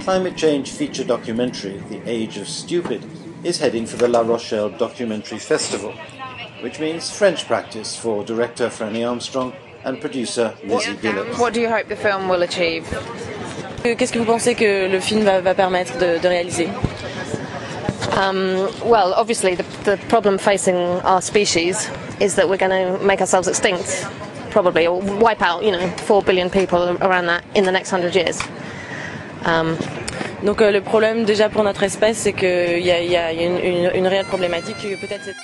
climate change feature documentary The Age of Stupid is heading for the La Rochelle Documentary Festival, which means French practice for director Franny Armstrong and producer Lizzie Gillett. What do you hope the film will achieve? Qu'est-ce que vous pensez que le film va permettre de réaliser? Well, obviously the problem facing our species is that we're going to make ourselves extinct, probably, or wipe out, 4 billion people around that in the next 100 years. Donc le problème déjà pour notre espèce, c'est qu'il y a une réelle problématique que peut-être c'est...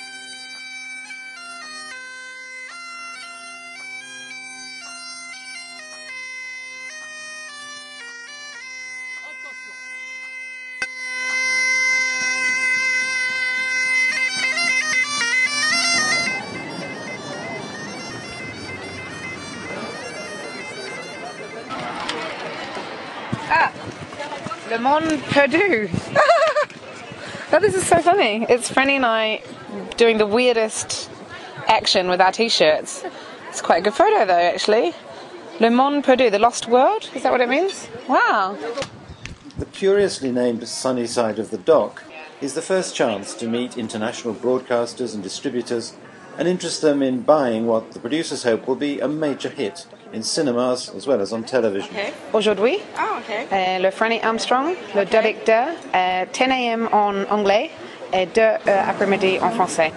Le Monde Perdu. Oh, this is so funny. It's Franny and I doing the weirdest action with our t-shirts. It's quite a good photo though, actually. Le Monde Perdu, the lost world? Is that what it means? Wow. The curiously named Sunny Side of the Dock is the first chance to meet international broadcasters and distributors and interest them in buying what the producers hope will be a major hit in cinemas as well as on television. Okay. Aujourd'hui, le Franny Armstrong, le directeur, 10 a.m. en anglais et 2 après-midi en français.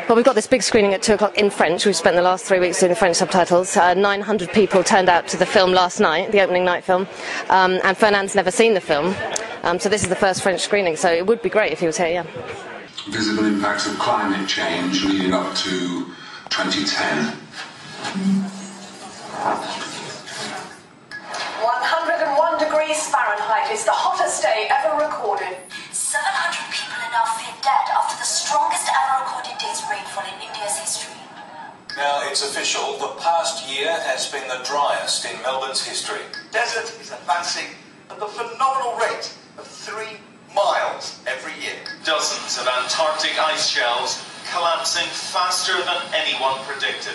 Well, we've got this big screening at 2 o'clock in French. We've spent the last 3 weeks doing the French subtitles. 900 people turned out to the film last night, the opening night film, and Fernand's never seen the film, so this is the first French screening, so it would be great if he was here, yeah. Visible impacts of climate change leading up to 2010. 101 degrees Fahrenheit is the hottest day ever recorded. 700 people are now feared dead after the strongest ever recorded day's rainfall in India's history. Now it's official, the past year has been the driest in Melbourne's history. Desert is advancing at the phenomenal rate of 3 miles every year. Dozens of Antarctic ice shelves collapsing faster than anyone predicted.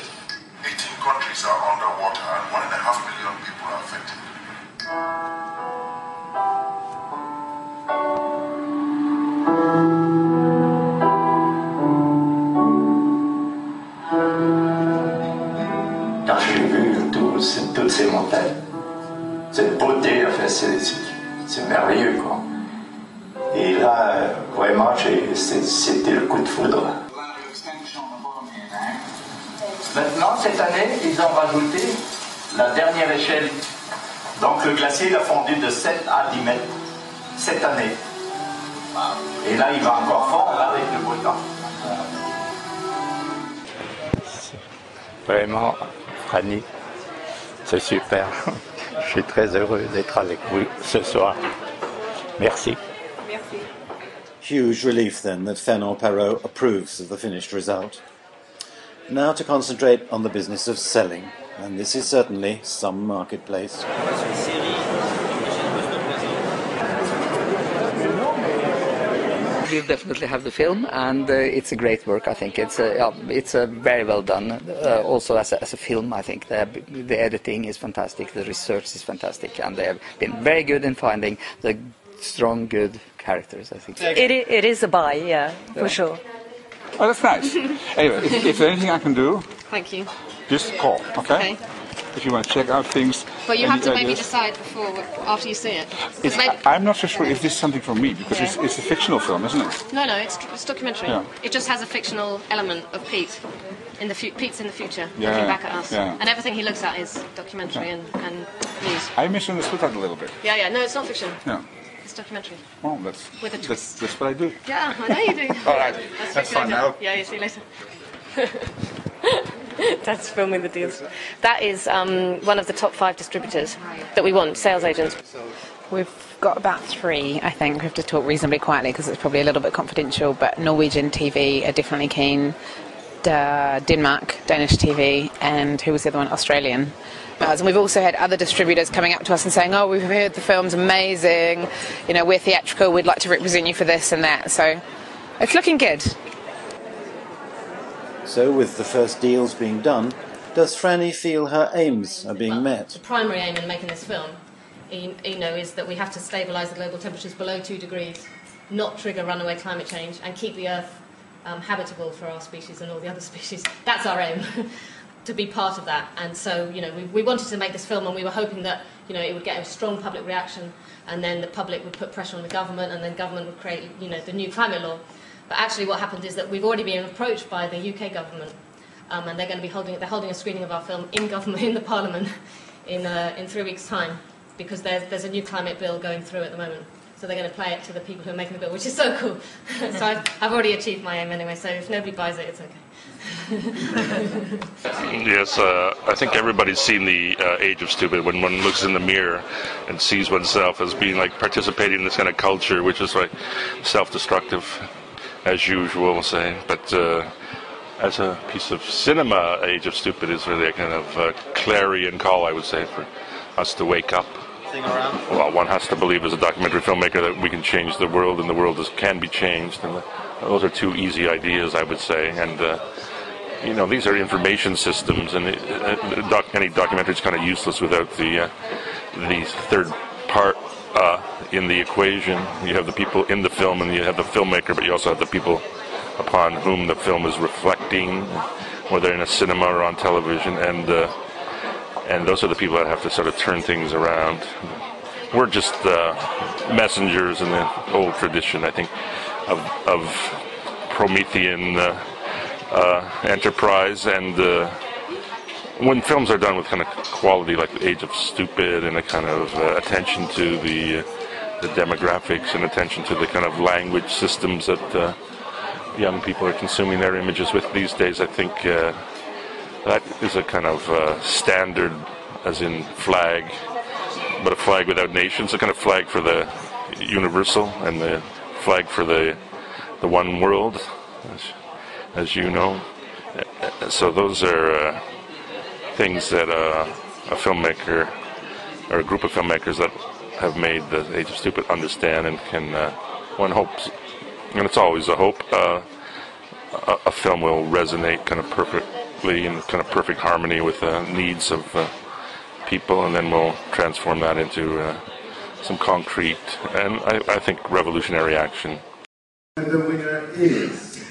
18 countries are underwater and 1.5 million people are affected. Quand j'ai vu toutes ces montagnes, cette beauté, enfin, c'est merveilleux, quoi. Et là, vraiment, c'était le coup de foudre. Maintenant, cette année, ils ont rajouté la dernière échelle. Donc le glacier il a fondu de 7 à 10 mètres cette année. Et là, il va encore fondre avec le beau temps. Vraiment, Franny, c'est super. Je suis très heureux d'être avec vous ce soir. Merci. Merci. Huge relief then that Fernand Parot approves of the finished result. Now to concentrate on the business of selling, and this is certainly some marketplace. We'll definitely have the film, and it's a great work. I think it's very well done. Also as a film, I think the editing is fantastic, the research is fantastic, and they have been very good in finding the strong, good characters. I think It is a buy, yeah, for sure. Oh, that's nice. Anyway, if there's anything I can do, Thank you. just call, okay? If you want to check out things. But you have to maybe decide after you see it. I'm not so sure if this is something for me, because it's a fictional film, isn't it? No, it's documentary. Yeah. It just has a fictional element of Pete. Pete's in the future, Yeah, looking back at us. yeah. And everything he looks at is documentary and news. I misunderstood that a little bit. Yeah, no, it's not fiction. Yeah. It's documentary. Well, With a twist. that's what I do. Yeah, I know you do. All right, that's fine now. Yeah, see you later. That's filming the deals. That is one of the top 5 distributors that we want, sales agents. We've got about 3, I think. We have to talk reasonably quietly because it's probably a little bit confidential, but Norwegian TV are definitely keen. Denmark, Danish TV, and who was the other one? Australian. And we've also had other distributors coming up to us and saying, oh, we've heard the film's amazing, we're theatrical, we'd like to represent you for this and that. So it's looking good. So with the first deals being done, does Franny feel her aims are being met? The primary aim in making this film is that we have to stabilise the global temperatures below 2 degrees, not trigger runaway climate change, and keep the Earth habitable for our species and all the other species. That's our aim, to be part of that. And so, we wanted to make this film, and we were hoping that, it would get a strong public reaction, and then the public would put pressure on the government, and then government would create, the new climate law. But actually what happened is that we've already been approached by the UK government, and they're going to be holding a screening of our film in government, in the Parliament, in 3 weeks' time, because there's a new climate bill going through at the moment. So they're going to play it to the people who are making the bill, which is so cool. So I've already achieved my aim anyway, so if nobody buys it, it's okay. Yes, I think everybody's seen the Age of Stupid when one looks in the mirror and sees oneself as being like participating in this kind of culture, which is like self-destructive, as usual, we'll say. But as a piece of cinema, Age of Stupid is really a kind of clarion call, I would say, for us to wake up. Well, one has to believe as a documentary filmmaker that we can change the world, and the world can be changed, and those are two easy ideas, I would say. And these are information systems, and any documentary is kind of useless without the third part in the equation. You have the people in the film, and you have the filmmaker, but you also have the people upon whom the film is reflecting, whether in a cinema or on television, and those are the people that have to sort of turn things around. We're just messengers in the old tradition, I think, of Promethean enterprise. And when films are done with kind of quality like Age of Stupid, and a kind of attention to the demographics, and attention to the kind of language systems that young people are consuming their images with these days, I think that is a kind of standard, as in flag, but a flag without nations, a kind of flag for the universal, and the flag for the one world, as you know. So those are things that a filmmaker, or a group of filmmakers that have made the Age of Stupid understand, and can, one hopes, and it's always a hope, a film will resonate kind of perfectly, in kind of perfect harmony with the needs of people, and then we'll transform that into some concrete and I think revolutionary action. And the winner is...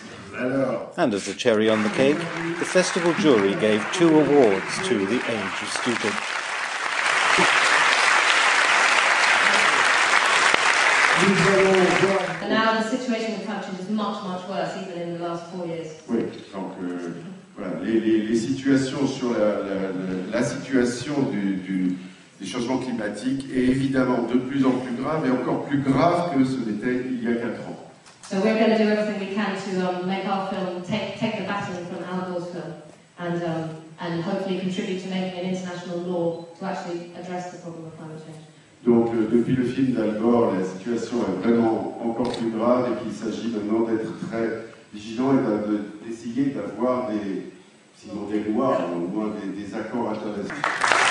And as a cherry on the cake, the festival jury gave 2 awards to The Age of Stupid. And now the situation in the country is much, much worse, even in the last 4 years. Oui, donc voilà, les situations sur la situation des changements climatiques est évidemment de plus en plus grave, et encore plus grave que ce n'était il y a 4 ans. So we're going to do everything we can to make our film take the baton from Al Gore's film, and hopefully contribute to making an international law to actually address the problem of climate change. Donc depuis le film d'Al Gore, la situation est vraiment encore plus grave, et qu'il s'agit maintenant d'être très vigilant et d'essayer d'avoir sinon des lois, au moins des accords internationaux.